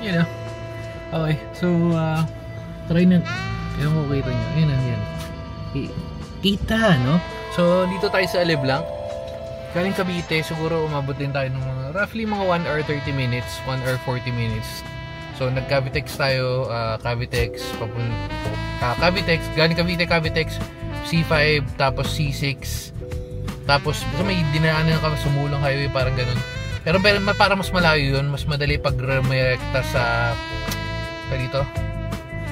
You know. Okay, so try na. Ayan ko kita nyo. Ayan na, yan. Kita, no? So, dito tayo sa Leblanc. Galing Cavite, siguro umabot din tayo ng mga, roughly mga 1 hour 30 minutes, 1 hour 40 minutes. So, nag-Cavitex tayo, Cavitex, Cavitex, galing Cavite, Cavitex, C5, tapos C6. Tapos, may dinaanan ka, sumulong highway, parang ganun. Pero para mas malayo yun, mas madali pag rumirekta sa dito.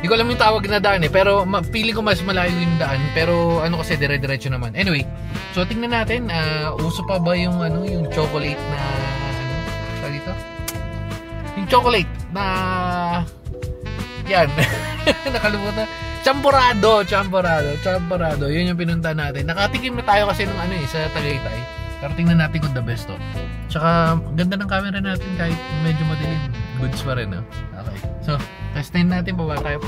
Hindi ko alam yung tawag na daan pero feeling ko mas malayo yung daan, pero ano kasi dire-diretso naman. Anyway, so tingnan natin, uso pa ba yung yung chocolate na dito? Yung chocolate na yan. Nakalimutan. Champorado. Yun yung pinunta natin. Nakatikim na tayo kasi nung sa Tagaytay. Pero tingnan natin kung the best to. Tsaka ganda ng camera natin kahit medyo madilim. Goods pa rin, no? Okay. So, testin natin pa ba tayo?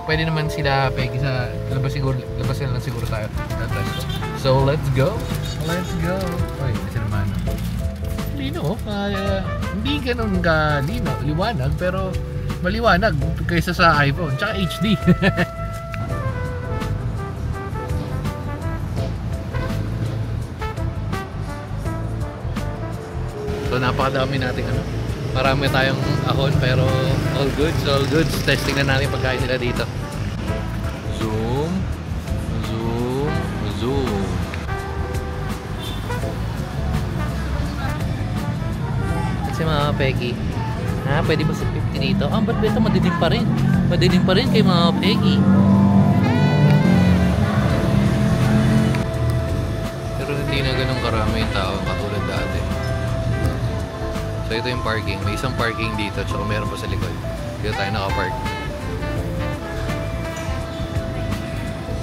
Pwede naman sila Peggy sa labas lang siguro tayo. So, let's go. Oy, kasi naman. Lino, hindi ganun liwanag, pero maliwanag kaysa sa iPhone. Tsaka HD. So, napakadami natin marami tayong ahon, pero all goods. Testing na natin pagkain nila dito. Zoom. Kasi mga Peggy, pwede ba sa 50 dito? Ba't ito madilim pa rin? Madilim pa rin kay mga Peggy. Pero hindi na ganun karami yung tao katulad dati. So ito yung parking. May isang parking dito, tsaka meron pa sa likod. Dito tayo nakapark.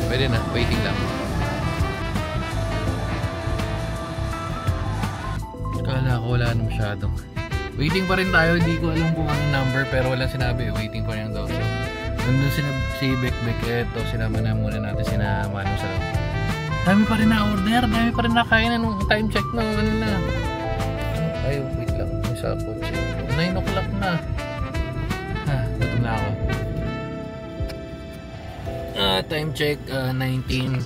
Pwede na, waiting lang. Kala ko wala na masyadong. Waiting pa rin tayo, hindi ko alam kung anong number, pero walang sinabi. Waiting pa rin daw. So, nandun si Bekbek, eto, sinama na muna natin sinama sa loob. Dami pa rin na order, dami pa rin na kaya na nung time check na na. Ay, wait lang. Sa kotse. 9 o'clock na. Gutom na ako. Time check, 19.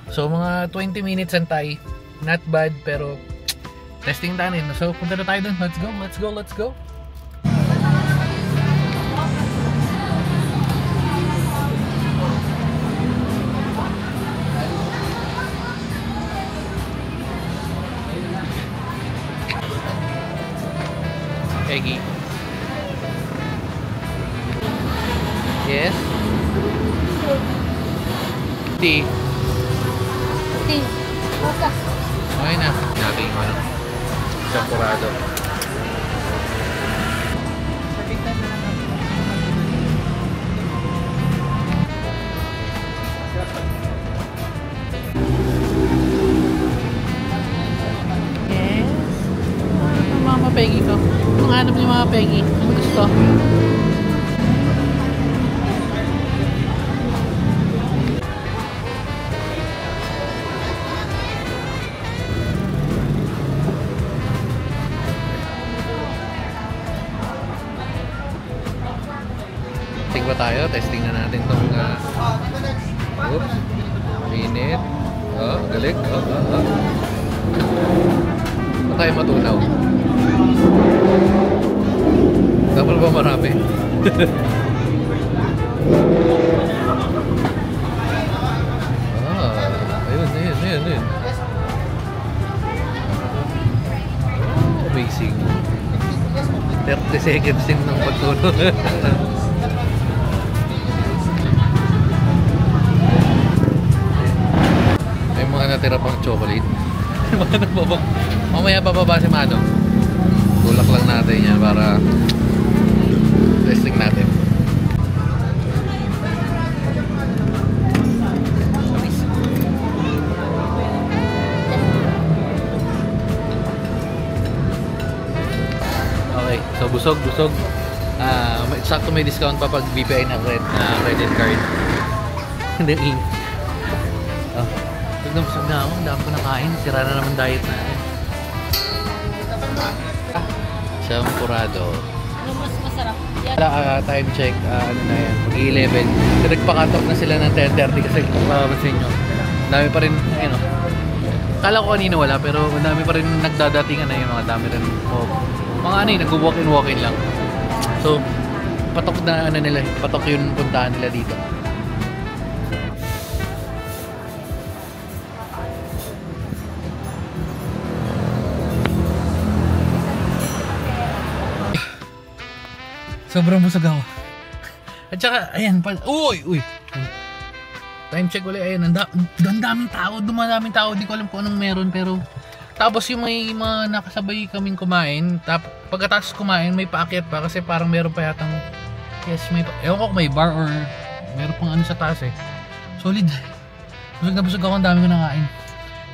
So, mga 20 minutes antay. Not bad, pero testing tayo. So, punta na tayo dun. Let's go. Peggy. Yes? Tea. Bukas. Okay na. Natin yung champorado. Mama Peggy ko. Kung hanap niyo mga Peggy, ano gusto? Tingba tayo, testing na natin tong oops, init. Galing. Ba't tayo matunaw? Dapat ba marami? Ayun. Amazing. 30 seconds din ng pagtulog. May mga natira pang chocolate. Mamaya bababa si Manong. Tulak lang natin yan para testing natin. Okay, so busog. Sakto may discount pa pag BPI na credit card. Hindi. Busog na ako, ang dami ko nakain. Sira na naman diet na. Champorado. Ano mas masarap? Yan. Time check, ano na yan, mag-11. So, nagpa-cut off na sila ng 10:30 kasi kung mapapansin nyo, dami pa rin, ayun o. Kala ko kanina wala, pero madami pa rin nagdadatingan na yung mga dami rin. Mga ano nag-walk-in lang. So, patok na ano nila, patok yung puntahan nila dito. Sobrang busog ako. At saka, ayan pa. Uy! Time check ulit. Ayan, ang daming tao. Dumadaming tao. Di ko alam kung anong meron. Pero, tapos yung may mga nakasabay kaming kumain. Pagkatapos kumain, may paakyat pa. Kasi parang meron pa yatang, yes, ewan ko kung may bar or meron pang ano sa taas eh. Solid. Busog na busog ako. Ang dami ko nakain.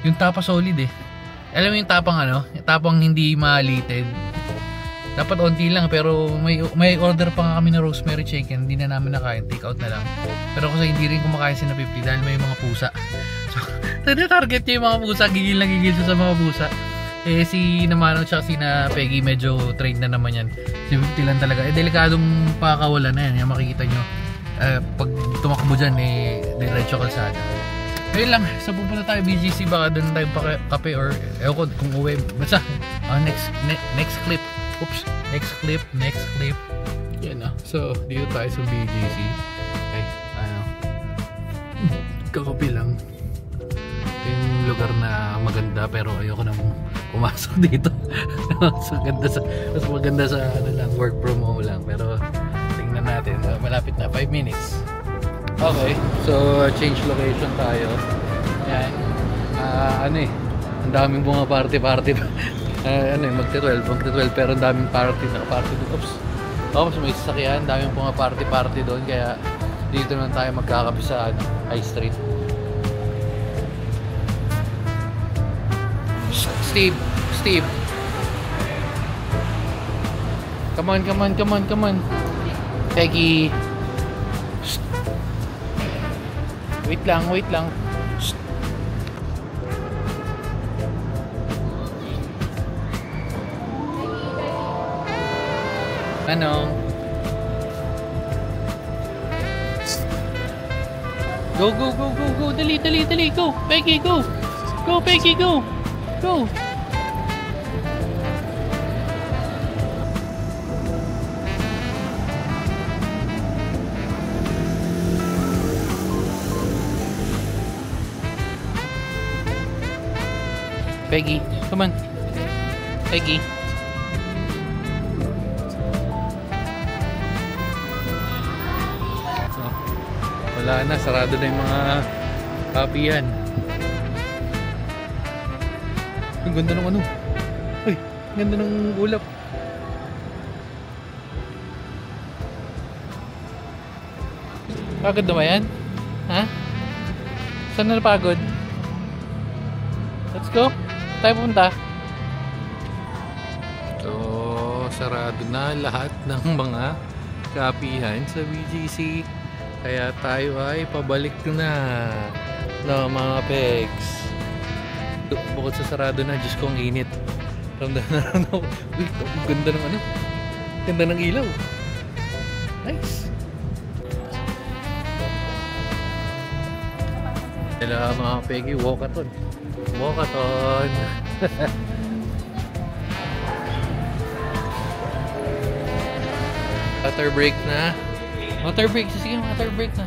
Yung tapa solid eh. Alam mo yung tapang ano? Yung tapang hindi malited. Dapat onti lang pero may order pa nga kami na rosemary chicken. Hindi na namin nakain, take out na lang. Pero kasi hindi rin kumakain si na 50 dahil may mga pusa. So, target niya yung mga pusa, gigil na gigil siya sa mga pusa. Eh si Namano tsaka si na Peggy medyo trained na naman yan. Si 50 lang talaga. Eh delikadong pakakawalan na yan. Yung makikita nyo. Pag tumakbo dyan eh diretso kalsada. Ayun lang, so pupunta tayo BGC, baka doon tayo kape or ewan ko kung uwi. Basta, next clip. Oops, next clip. Yan na. So, dito tayo sa BGC. Ay, ano. Kakapi lang. Ito yung lugar na maganda pero ayoko namang pumasok dito. Mas maganda sa ano lang, work from home lang. Pero tingnan natin. Malapit na, 5 minutes. Okay, so change location tayo. Yan. Ano eh. Ang daming bunga party ano eh, magti-12 pero ang daming party doon. Oops, may sasakyan, daming mga party doon kaya dito naman tayo magkakape sa High Street. Steve. Come on. Peggy. Wait lang. Ano? Go. Dali. Go. Peggy, go. Go, Peggy, go. Go. Peggy, come on. Peggy. Wala na, sarado na yung mga kapihan. Ang ganda ng ano. Ay, ganda ng ulap. Pagod na ba yan? Ha? Saan na napagod? Let's go. Tayo punta. So, sarado na lahat ng mga kapihan sa BGC. Kaya tayo ay pabalik na mga pegs. Bukod sa sarado na, Diyos ko ang init. Ramdam na ako. Uy, ganda ng ano. Ganda ng ilaw. Nice. Kaya mga pegi, walkathon. Water break na. Sige, water break na.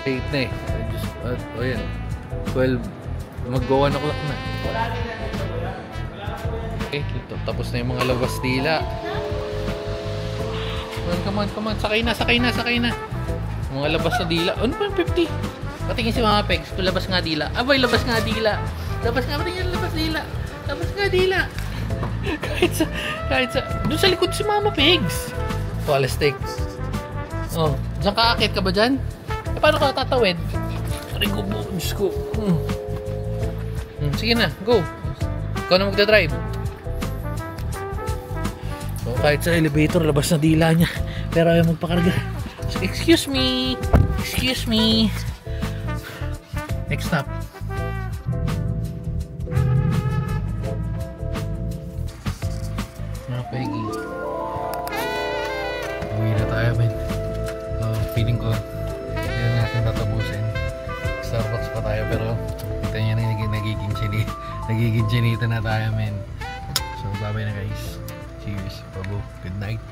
Eight na eh. O yan. 12. Mag-go 1 o'clock na. Okay, tapos na yung mga labas dila. Come on. Sakay na. Mga labas na dila. Ano ba yung 50? Patingin si mga pegs. Kung labas nga dila. Abay, labas nga dila. Patingin, labas dila. kahit sa doon sa likod si Mama Pigs. Plastic. Oh, diyan ka akit ka ba dyan? Eh, paano ka tatawid? Aray ko po, Diyos ko. Sige na, go. Ikaw na magdadrive. So, kahit sa elevator, labas na dila niya. Pero ayaw magpakarga. So, excuse me. Next stop. Mga Peggy. Uwi na tayo, men. Feeling ko hindi na natin tatapusin. Starbucks pa tayo, pero kita nyo na nagiging chinita na tayo, men. So bye bye na guys. Cheers. Pabo. Good night.